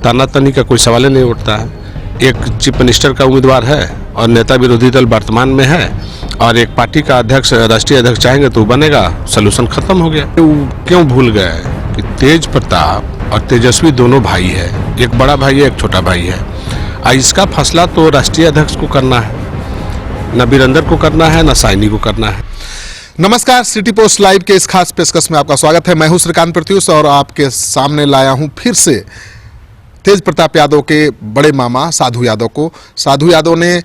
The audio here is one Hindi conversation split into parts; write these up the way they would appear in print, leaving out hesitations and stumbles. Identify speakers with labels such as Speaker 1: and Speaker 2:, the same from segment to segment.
Speaker 1: तानातनी का कोई सवाल ही नहीं उठता है। एक चीफ मिनिस्टर का उम्मीदवार है और नेता विरोधी दल वर्तमान में है और एक पार्टी का अध्यक्ष, राष्ट्रीय अध्यक्ष चाहेंगे तो बनेगा, सलूशन खत्म हो गया। क्यों भूल गए कि तेज प्रताप और तेजस्वी दोनों भाई है, एक बड़ा भाई है, एक छोटा भाई है। इसका फैसला तो राष्ट्रीय अध्यक्ष को करना है, न वीरेंद्र को करना है, न साइनी को करना है।
Speaker 2: नमस्कार, सिटी पोस्ट लाइव के इस खास पेशकश में आपका स्वागत है। मैं हूं श्रीकांत प्रत्युष और आपके सामने लाया हूं फिर से तेज प्रताप यादव के बड़े मामा साधु यादव को। साधु यादव ने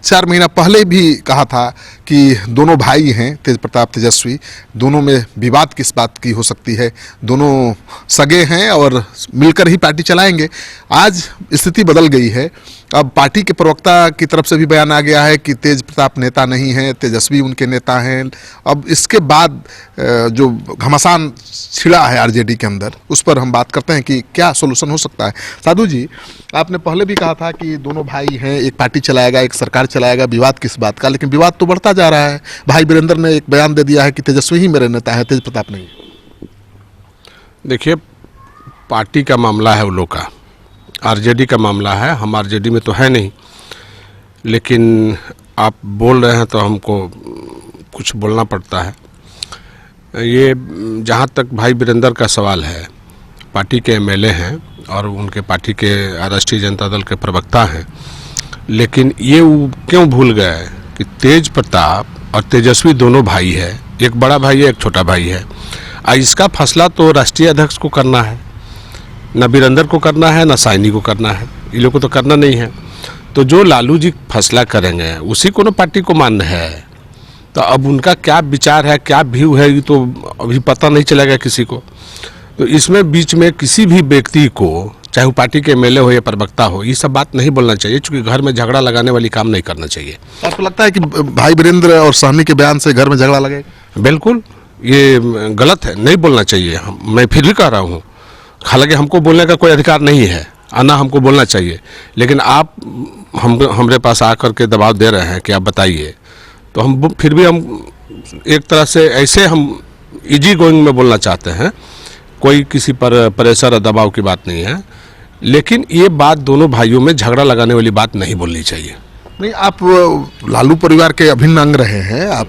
Speaker 2: 4 महीना पहले भी कहा था कि दोनों भाई हैं, तेज प्रताप तेजस्वी, दोनों में विवाद किस बात की हो सकती है, दोनों सगे हैं और मिलकर ही पार्टी चलाएंगे। आज स्थिति बदल गई है। अब पार्टी के प्रवक्ता की तरफ से भी बयान आ गया है कि तेज प्रताप नेता नहीं है, तेजस्वी उनके नेता हैं। अब इसके बाद जो घमासान छिड़ा है आरजेडी के अंदर, उस पर हम बात करते हैं कि क्या सोल्यूशन हो सकता है। साधु जी, आपने पहले भी कहा था कि दोनों भाई हैं, एक पार्टी चलाएगा, एक सरकार चलाएगा, विवाद किस बात का, लेकिन विवाद तो बढ़ता जा रहा है। भाई वीरेंद्र ने एक बयान दे दिया है कि तेजस्वी ही मेरे नेता है, तेज प्रताप नहीं।
Speaker 1: देखिए, पार्टी का मामला है, वो लोग का आरजेडी का मामला है। हम आरजेडी में तो है नहीं, लेकिन आप बोल रहे हैं तो हमको कुछ बोलना पड़ता है। ये जहाँ तक भाई वीरेंद्र का सवाल है, पार्टी के एमएलए हैं और उनके पार्टी के राष्ट्रीय जनता दल के प्रवक्ता हैं, लेकिन ये क्यों भूल गए कि तेज प्रताप और तेजस्वी दोनों भाई है, एक बड़ा भाई है, एक छोटा भाई है। इसका फैसला तो राष्ट्रीय अध्यक्ष को करना है, न वीरेंद्र को करना है, न साइनी को करना है। इन लोगों को तो करना नहीं है। तो जो लालू जी फैसला करेंगे उसी को ना पार्टी को मान्य है। तो अब उनका क्या विचार है, क्या व्यू है, ये तो अभी पता नहीं चलेगा किसी को। तो इसमें बीच में किसी भी व्यक्ति को, चाहे वो पार्टी के एमएलए हो या प्रवक्ता हो, ये सब बात नहीं बोलना चाहिए, क्योंकि घर में झगड़ा लगाने वाली काम नहीं करना चाहिए।
Speaker 2: आपको लगता है कि भाई वीरेंद्र और साहनी के बयान से घर में झगड़ा लगेगा?
Speaker 1: बिल्कुल, ये गलत है, नहीं बोलना चाहिए। मैं फिर भी कह रहा हूँ, हालांकि हमको बोलने का कोई अधिकार नहीं है, आना हमको बोलना चाहिए, लेकिन आप हमरे पास आकर के दबाव दे रहे हैं कि आप बताइए, तो हम फिर भी हम एक तरह से ऐसे हम इजी गोइंग में बोलना चाहते हैं। कोई किसी पर प्रेशर और दबाव की बात नहीं है, लेकिन ये बात दोनों भाइयों में झगड़ा लगाने वाली बात नहीं बोलनी चाहिए।
Speaker 2: नहीं, आप लालू परिवार के अभिन्न अंग रहे हैं, आप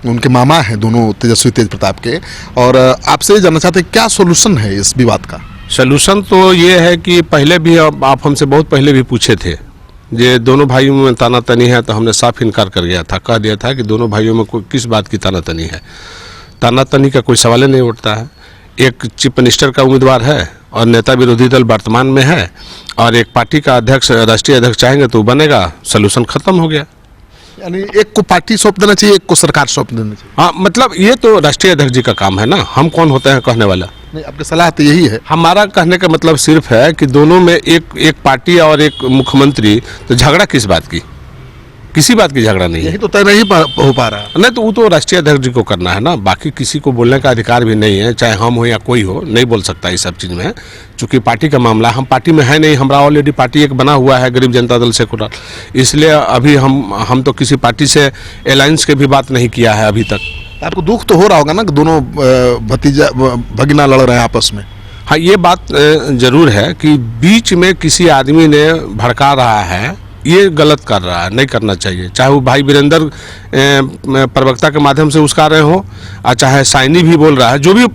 Speaker 2: उनके मामा हैं दोनों, तेजस्वी तेज प्रताप के, और आपसे जानना चाहते हैं क्या सोल्यूशन है इस विवाद का?
Speaker 1: सलूशन तो ये है कि पहले भी आप हमसे बहुत पहले भी पूछे थे, ये दोनों भाइयों में तानातनी है, तो हमने साफ इनकार कर गया था, कह दिया था कि दोनों भाइयों में कोई किस बात की तानातनी है। तानातनी का कोई सवाल ही नहीं उठता है। एक चीफ मिनिस्टर का उम्मीदवार है और नेता विरोधी दल वर्तमान में है और एक पार्टी का अध्यक्ष, राष्ट्रीय अध्यक्ष चाहेंगे तो बनेगा, सलूशन खत्म हो गया।
Speaker 2: यानी एक को पार्टी सौंप देना चाहिए, एक को सरकार सौंप देना चाहिए।
Speaker 1: हाँ, मतलब ये तो राष्ट्रीय अध्यक्ष जी का काम है ना, हम कौन होते हैं कहने वाला।
Speaker 2: नहीं, आपकी सलाह तो यही है।
Speaker 1: हमारा कहने का मतलब सिर्फ है कि दोनों में एक पार्टी और एक मुख्यमंत्री, तो झगड़ा किस बात की? किसी बात की झगड़ा नहीं है।
Speaker 2: यही तो तय नहीं हो पा रहा।
Speaker 1: नहीं, तो वो तो राष्ट्रीय अध्यक्ष जी को करना है ना, बाकी किसी को बोलने का अधिकार भी नहीं है, चाहे हम हो या कोई हो, नहीं बोल सकता इस सब चीज़ में, चूँकि पार्टी का मामला। हम पार्टी में है नहीं, हमारा ऑलरेडी पार्टी एक बना हुआ है, गरीब जनता दल सेकुलर, इसलिए अभी हम तो किसी पार्टी से अलायंस के भी बात नहीं किया है अभी तक।
Speaker 2: आपको दुख तो हो रहा होगा ना कि दोनों भतीजा भगिना लड़ रहे हैं आपस में?
Speaker 1: हाँ, ये बात जरूर है कि बीच में किसी आदमी ने भड़का रहा है, ये गलत कर रहा है, नहीं करना चाहिए। चाहे वो भाई वीरेंद्र प्रवक्ता के माध्यम से उसका रहे हो, और चाहे साइनी भी बोल रहा है, जो भी,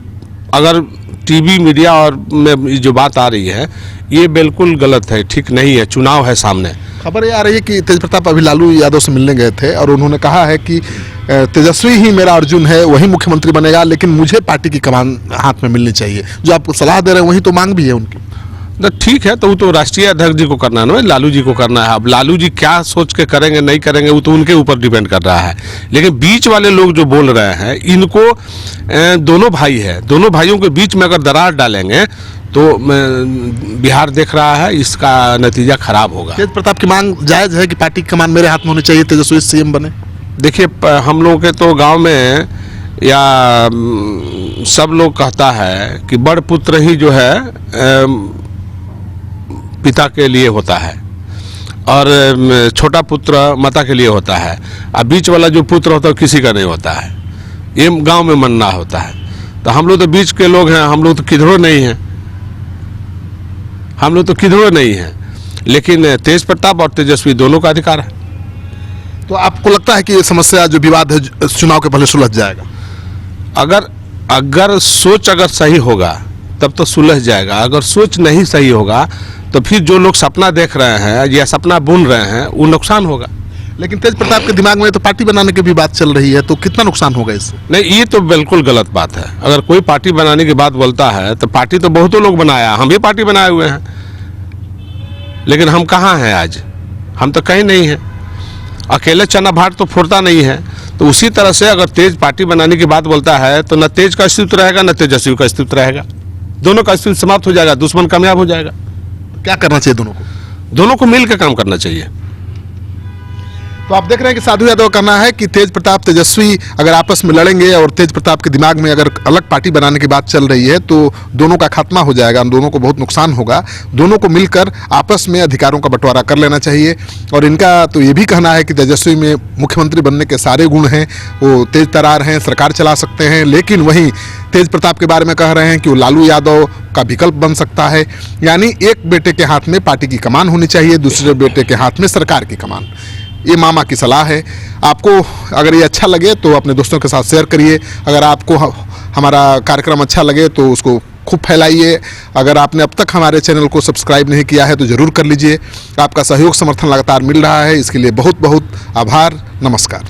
Speaker 1: अगर टीवी मीडिया और में जो बात आ रही है, ये बिल्कुल गलत है, ठीक नहीं है। चुनाव है सामने।
Speaker 2: खबर ये आ रही है कि तेज प्रताप अभी लालू यादव से मिलने गए थे और उन्होंने कहा है कि तेजस्वी ही मेरा अर्जुन है, वही मुख्यमंत्री बनेगा, लेकिन मुझे पार्टी की कमान हाथ में मिलनी चाहिए। जो आप सलाह दे रहे हैं वही तो मांग भी है उनकी।
Speaker 1: तो ठीक है, तो वो तो राष्ट्रीय अध्यक्ष जी को करना है ना, लालू जी को करना है। अब लालू जी क्या सोच के करेंगे नहीं करेंगे, वो तो उनके ऊपर डिपेंड कर रहा है। लेकिन बीच वाले लोग जो बोल रहे हैं, इनको दोनों भाई है, दोनों भाइयों के बीच में अगर दरार डालेंगे तो बिहार देख रहा है, इसका नतीजा खराब होगा।
Speaker 2: तेज प्रताप की मांग जायज है कि पार्टी की कमान मेरे हाथ में होनी चाहिए, तेजस्वी सीएम बने?
Speaker 1: देखिए, हम लोगों के तो गांव में या सब लोग कहता है कि बड़ पुत्र ही जो है पिता के लिए होता है और छोटा पुत्र माता के लिए होता है, और बीच वाला जो पुत्र होता है किसी का नहीं होता है। ये गांव में मानना होता है। तो हम लोग तो बीच के लोग हैं, हम लोग तो किधरों नहीं हैं। हम लोग तो किधरों नहीं हैं, लेकिन तेज प्रताप और तेजस्वी दोनों का अधिकार है।
Speaker 2: तो आपको लगता है कि ये समस्या जो विवाद है चुनाव के पहले सुलझ जाएगा?
Speaker 1: अगर सोच अगर सही होगा तब तो सुलझ जाएगा। अगर सोच नहीं सही होगा तो फिर जो लोग सपना देख रहे हैं या सपना बुन रहे हैं वो नुकसान होगा।
Speaker 2: लेकिन तेज प्रताप के दिमाग में तो पार्टी बनाने की भी बात चल रही है, तो कितना नुकसान होगा इससे?
Speaker 1: नहीं, ये तो बिल्कुल गलत बात है। अगर कोई पार्टी बनाने की बात बोलता है तो पार्टी तो बहुतों लोग बनाया, हम भी पार्टी बनाए हुए हैं, लेकिन हम कहाँ हैं आज? हम तो कहीं नहीं हैं। अकेले चना भाट तो फुरता नहीं है। तो उसी तरह से अगर तेज पार्टी बनाने की बात बोलता है तो न तेज का अस्तित्व रहेगा न तेजस्वी का अस्तित्व रहेगा, दोनों का अस्तित्व समाप्त हो जाएगा, दुश्मन कामयाब हो जाएगा।
Speaker 2: क्या करना चाहिए दोनों को?
Speaker 1: दोनों को मिलकर काम करना चाहिए।
Speaker 2: तो आप देख रहे हैं कि साधु यादव का कहना है कि तेज प्रताप तेजस्वी अगर आपस में लड़ेंगे और तेज प्रताप के दिमाग में अगर अलग पार्टी बनाने की बात चल रही है तो दोनों का खात्मा हो जाएगा, दोनों को बहुत नुकसान होगा। दोनों को मिलकर आपस में अधिकारों का बंटवारा कर लेना चाहिए। और इनका तो ये भी कहना है कि तेजस्वी में मुख्यमंत्री बनने के सारे गुण हैं, वो तेज तरार हैं, सरकार चला सकते हैं, लेकिन वहीं तेज प्रताप के बारे में कह रहे हैं कि वो लालू यादव का विकल्प बन सकता है। यानी एक बेटे के हाथ में पार्टी की कमान होनी चाहिए, दूसरे बेटे के हाथ में सरकार की कमान। ये मामा की सलाह है। आपको अगर ये अच्छा लगे तो अपने दोस्तों के साथ शेयर करिए। अगर आपको हमारा कार्यक्रम अच्छा लगे तो उसको खूब फैलाइए। अगर आपने अब तक हमारे चैनल को सब्सक्राइब नहीं किया है तो ज़रूर कर लीजिए। आपका सहयोग समर्थन लगातार मिल रहा है, इसके लिए बहुत बहुत आभार। नमस्कार।